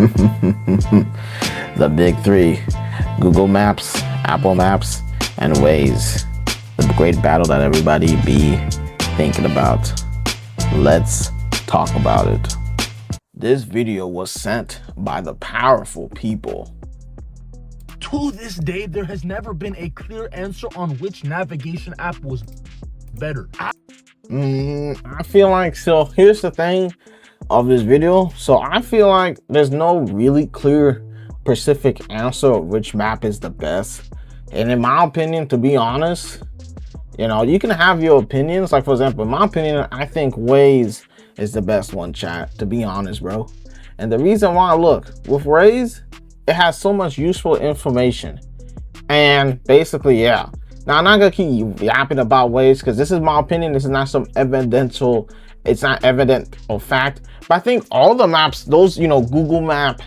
The big three: Google Maps, Apple Maps, and WAZE. The great battle that everybody be thinking about. Let's talk about it. This video was sent by the powerful people. To this day, there has never been a clear answer on which navigation app was better. I feel like, so here's the thing of this video. So I feel like there's no really clear specific answer of which map is the best. And in my opinion, to be honest, you know, you can have your opinions. Like, for example, in my opinion, I think WAZE is the best one, chat, to be honest, bro. And the reason why, look, with WAZE, it has so much useful information. And basically, yeah. Now, I'm not gonna keep yapping about WAZE because this is my opinion. This is not some evidential, it's not evident or fact. But I think all the maps, those, you know, Google Map,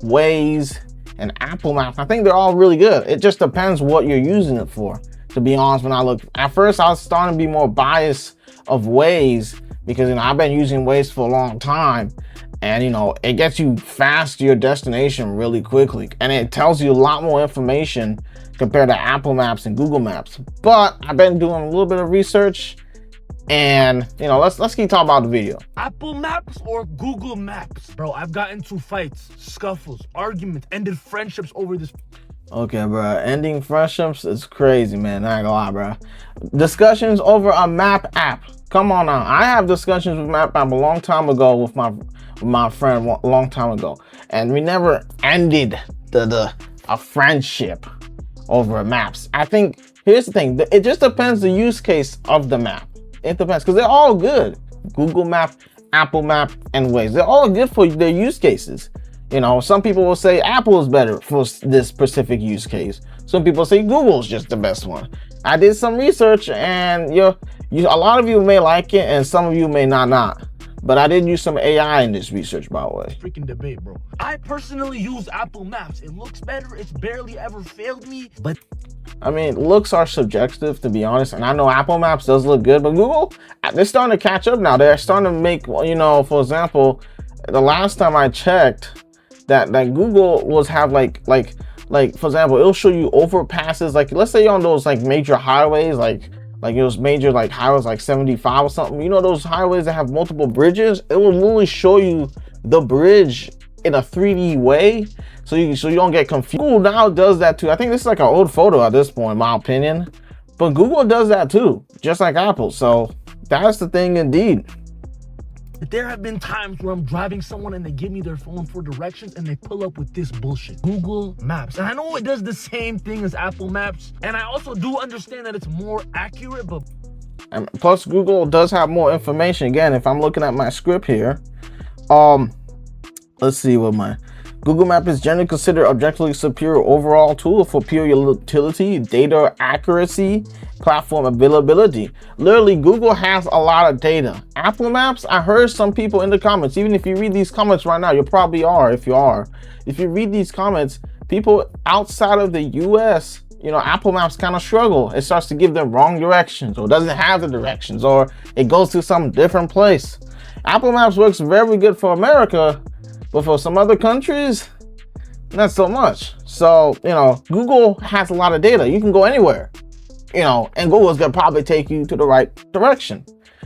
WAZE, and Apple Maps, I think they're all really good. It just depends what you're using it for. To be honest, when I look, at first I was starting to be more biased of WAZE because, you know, I've been using WAZE for a long time. And, you know, it gets you fast to your destination really quickly. And it tells you a lot more information compared to Apple Maps and Google Maps. But I've been doing a little bit of research and, you know, let's keep talking about the video. Apple Maps or Google Maps? Bro, I've gotten into fights, scuffles, arguments, ended friendships over this. Okay, bro, ending friendships is crazy, man. I ain't gonna lie, bro. Discussions over a map app. Come on now. I have discussions with map app a long time ago with my friend a long time ago, and we never ended a friendship over maps. I think here's the thing, it just depends the use case of the map. It depends, because they're all good. Google Map, Apple Map, and WAZE, they're all good for their use cases. You know, some people will say Apple is better for this specific use case. Some people say Google's just the best one. I did some research, and a lot of you may like it and some of you may not. But I did use some AI in this research, by the way. Freaking debate, bro. I personally use Apple Maps. It looks better. It's barely ever failed me. But I mean, looks are subjective, to be honest. And I know Apple Maps does look good, but Google, they're starting to catch up now. They're starting to make, you know, for example, the last time I checked, that Google was have like for example, it'll show you overpasses. Like, let's say you're on those like major highways, like those major like highways like 75 or something, you know, those highways that have multiple bridges, it will literally show you the bridge in a 3D way, so you don't get confused. Google now does that too. I think this is like an old photo at this point, in my opinion, but Google does that too, just like Apple. So that's the thing indeed. There have been times where I'm driving someone and they give me their phone for directions and they pull up with this bullshit. Google Maps. And I know it does the same thing as Apple Maps. And I also do understand that it's more accurate, but... And plus, Google does have more information. Again, if I'm looking at my script here, let's see what my... Google Map is generally considered objectively superior overall tool for pure utility, data accuracy, platform availability. Literally, Google has a lot of data. Apple Maps, I heard some people in the comments, even if you read these comments right now, you probably are, if you read these comments, people outside of the US, you know, Apple Maps kind of struggle. It starts to give them wrong directions, or doesn't have the directions, or it goes to some different place. Apple Maps works very good for America, but for some other countries, not so much. So, you know, Google has a lot of data. You can go anywhere, you know, and Google's gonna probably take you to the right direction.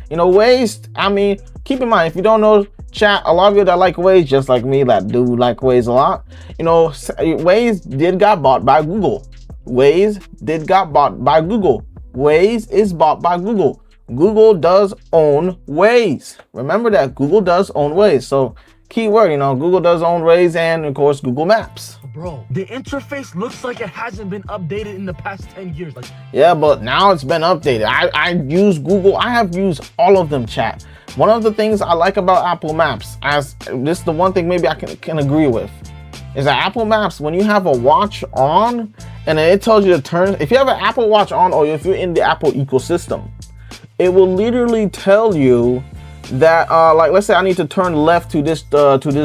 You know, WAZE, I mean, keep in mind, if you don't know, chat, a lot of you that like WAZE, just like me, that do like WAZE a lot, you know, WAZE did got bought by Google. WAZE did got bought by Google. WAZE is bought by Google. Google does own WAZE. Remember that, Google does own WAZE. So, key word, you know, Google does own WAZE and, of course, Google Maps. Bro, the interface looks like it hasn't been updated in the past 10 years. Like, yeah, but now it's been updated. I use Google. I have used all of them, chat. One of the things I like about Apple Maps, as this is the one thing maybe I can agree with, is that Apple Maps, when you have a watch on and it tells you to turn, if you have an Apple Watch on or if you're in the Apple ecosystem, it will literally tell you that like, let's say I need to turn left to this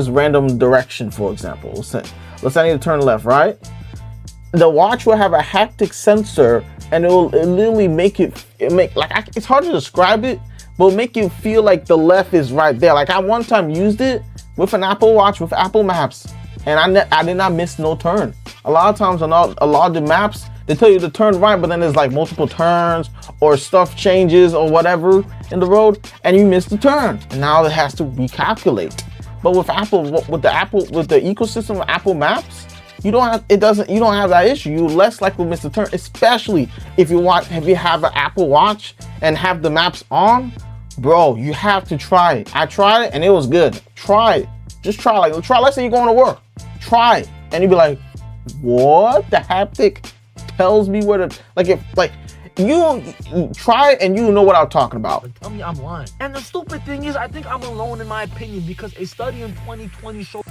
random direction, for example. Let's say I need to turn left, right? The watch will have a haptic sensor, and it literally make it's hard to describe it, but it'll make you feel like the left is right there. Like, I one time used it with an Apple Watch with Apple Maps, and I did not miss no turn. A lot of times on a lot of the maps, they tell you to turn right, but then there's like multiple turns or stuff changes or whatever in the road, and you miss the turn, and now it has to recalculate. But with the ecosystem of Apple Maps, you don't have that issue. You less likely to miss the turn, especially if you have an Apple Watch and have the maps on. Bro, you have to try it. I tried it and it was good. Try it. Just try. Let's say you're going to work. Try it. And you'd be like, what? The haptic tells me where to, you try it and you know what I'm talking about. Tell me I'm lying. And the stupid thing is, I think I'm alone in my opinion, because a study in 2020 showed.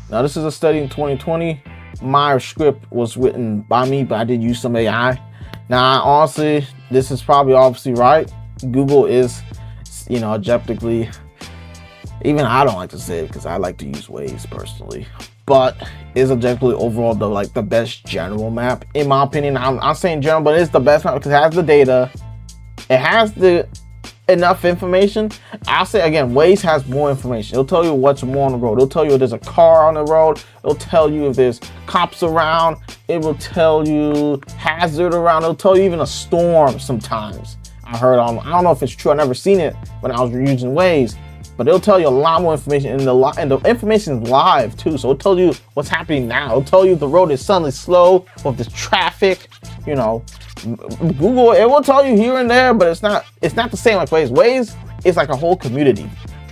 Now this is a study in 2020. My script was written by me, but I did use some AI. Now, honestly, this is probably obviously right. Google is, objectively, even I don't like to say it because I like to use WAZE personally, but is objectively overall the best general map in my opinion. I'm saying general, but it's the best map because it has the data, it has enough information. I'll say again, WAZE has more information. It'll tell you what's more on the road. It'll tell you if there's a car on the road. It'll tell you if there's cops around. It will tell you hazard around. It'll tell you even a storm sometimes. I don't know if it's true. I never seen it when I was using WAZE, but it'll tell you a lot more information, and the information is live too. So it'll tell you what's happening now. It'll tell you if the road is suddenly slow or if there's traffic. Google, it will tell you here and there, but it's not the same like WAZE. WAZE is like a whole community,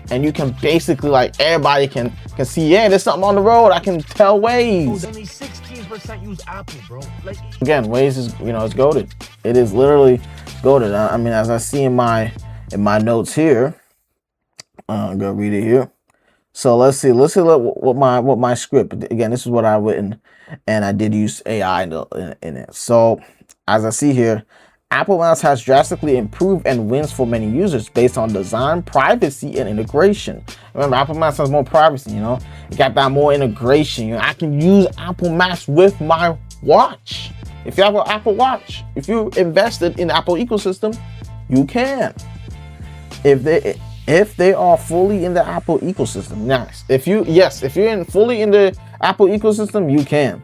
and you can basically everybody can see, yeah, there's something on the road. I can tell WAZE. Only 16% use Apple, bro. Again, WAZE is it's goated. It is literally goated. I mean, as I see in my notes here, I'm gonna read it here. So let's see what my script. Again, this is what I've written, and I did use AI in it. So as I see here, Apple Maps has drastically improved and wins for many users based on design, privacy, and integration. Remember, Apple Maps has more privacy. It got that more integration. I can use Apple Maps with my watch. If you have an Apple Watch, if you invested in the Apple ecosystem, you can. If they are fully in the Apple ecosystem, nice. If you're fully in the Apple ecosystem, you can.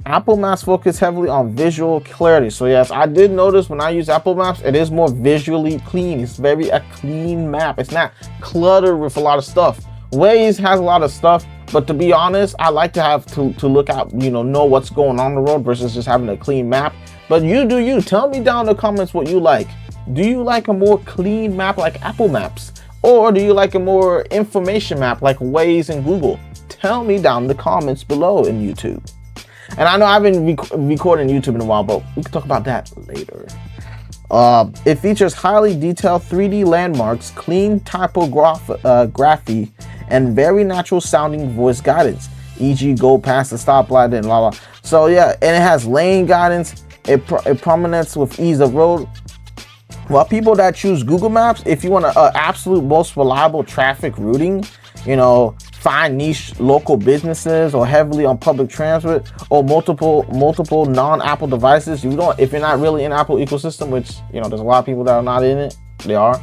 Apple Maps focus heavily on visual clarity. So yes, I did notice when I use Apple Maps, it is more visually clean. It's very a clean map. It's not cluttered with a lot of stuff. WAZE has a lot of stuff, but to be honest, I like to have to look out, know what's going on the road versus just having a clean map. But you do you. Tell me down in the comments what you like. Do you like a more clean map like Apple Maps? Or do you like a more information map like WAZE and Google? Tell me down in the comments below in YouTube. And I know I've been recording YouTube in a while, but we can talk about that later. It features highly detailed 3D landmarks, clean typography, and very natural sounding voice guidance, e.g. go past the stoplight and blah blah. So yeah, and it has lane guidance, it prominence with ease of road. Well, people that choose Google Maps, if you want an absolute most reliable traffic routing, find niche local businesses or heavily on public transit or multiple non-Apple devices. If you're not really in Apple ecosystem, which there's a lot of people that are not in it, they are.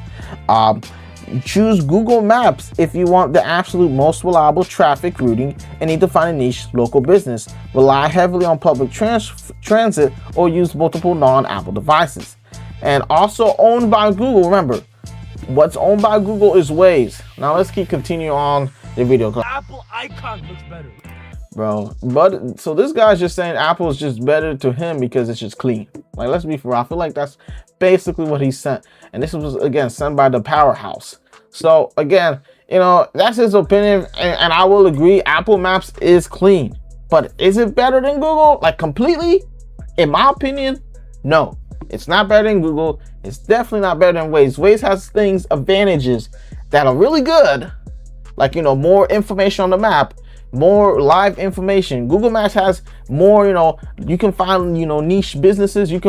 Choose Google Maps if you want the absolute most reliable traffic routing and need to find a niche local business. Rely heavily on public transit or use multiple non-Apple devices. And also owned by Google. Remember, what's owned by Google is WAZE. Now let's continue on the video. Apple icon looks better, bro. But so this guy's just saying Apple is just better to him because it's just clean. Let's be for real. I feel like that's basically what he sent. And this was again sent by the Powerhouse. So again, that's his opinion, and I will agree. Apple Maps is clean, but is it better than Google? Completely? In my opinion, no. It's not better than Google. It's definitely not better than WAZE. WAZE has advantages that are really good. More information on the map, more live information. Google Maps has more, you can find, niche businesses. It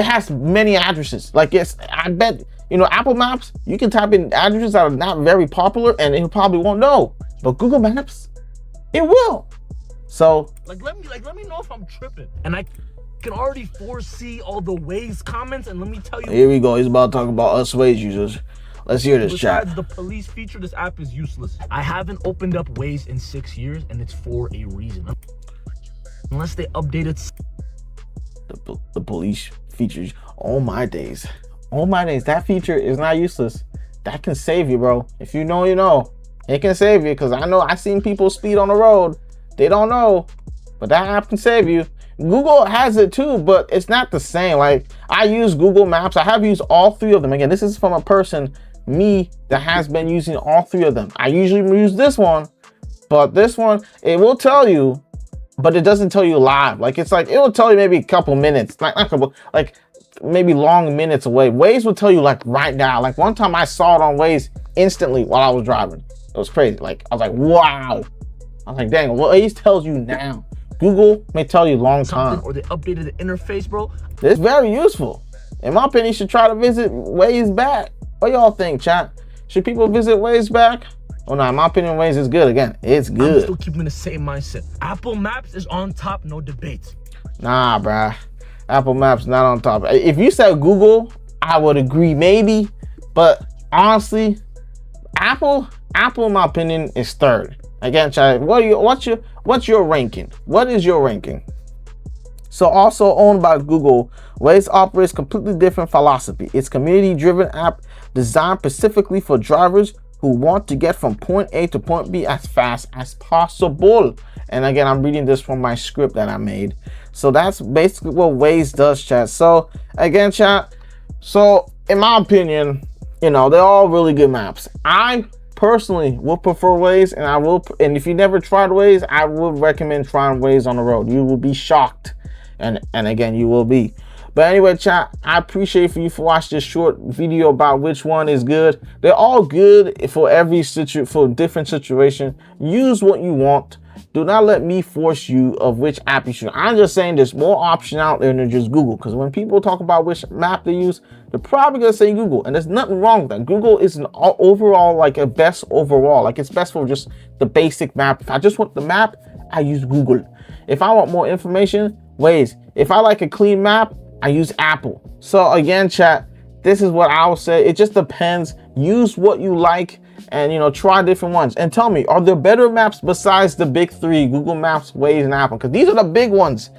has many addresses. Yes, I bet, Apple Maps, you can type in addresses that are not very popular and it probably won't know. But Google Maps, it will. So, let me know if I'm tripping. And I can already foresee all the WAZE comments, and let me tell you. Here we go. He's about to talk about us WAZE users. Let's hear this, chat. Besides the police feature, this app is useless. I haven't opened up WAZE in 6 years, and it's for a reason. Unless they update it. The police features. Oh my days. Oh my days. That feature is not useless. That can save you, bro. If you know, you know. It can save you, because I know I've seen people speed on the road. They don't know, but that app can save you. Google has it too, but it's not the same. Like, I use Google Maps. I have used all 3 of them. Again, this is from a person, me, that has been using all 3 of them. I usually use this one, but this one, it will tell you, but it doesn't tell you live. Like, it's like, it will tell you maybe a couple minutes, not a couple, like maybe long minutes away. Waze will tell you like right now. Like, one time I saw it on Waze instantly while I was driving. It was crazy. Like, I was like, wow. I was like, dang, Waze tells you now. Google may tell you long time. Or they updated the interface, bro. It's very useful. In my opinion, you should try to visit WAZE back. What y'all think, chat? Should people visit WAZE back? Oh no, in my opinion, WAZE is good. Again, it's good. I'm still keeping the same mindset. Apple Maps is on top, no debate. Nah, bruh. Apple Maps not on top. If you said Google, I would agree maybe. But honestly, Apple, in my opinion, is third. Again, chat, what's your ranking? What is your ranking? So, also owned by Google, WAZE operates completely different philosophy. It's community-driven app designed specifically for drivers who want to get from point A to point B as fast as possible. And again, I'm reading this from my script that I made. So that's basically what WAZE does, chat. So again, chat, so in my opinion, you know, they're all really good maps. I personally will prefer WAZE, and if you never tried WAZE, I would recommend trying WAZE on the road. You will be shocked, and again, you will be. But anyway, chat, I appreciate you for watching this short video about which one is good. They're all good for for different situation. Use what you want. Do not let me force you of which app you should. I'm just saying there's more option out there than just Google. Because when people talk about which map they use, they're probably gonna say Google, and there's nothing wrong with that. Google is an overall, like a best overall. Like, it's best for just the basic map. If I just want the map, I use Google. If I want more information, WAZE. If I like a clean map, I use Apple. So again, chat, this is what I would say. It just depends. Use what you like, and, you know, try different ones. And tell me, are there better maps besides the big 3, Google Maps, WAZE, and Apple? Because these are the big ones.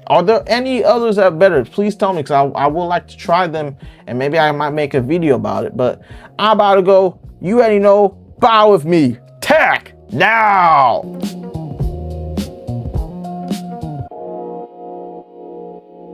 Are there any others that are better? Please tell me, because I would like to try them, and maybe I might make a video about it. But I'm about to go. You already know. Bow with me. Tack now.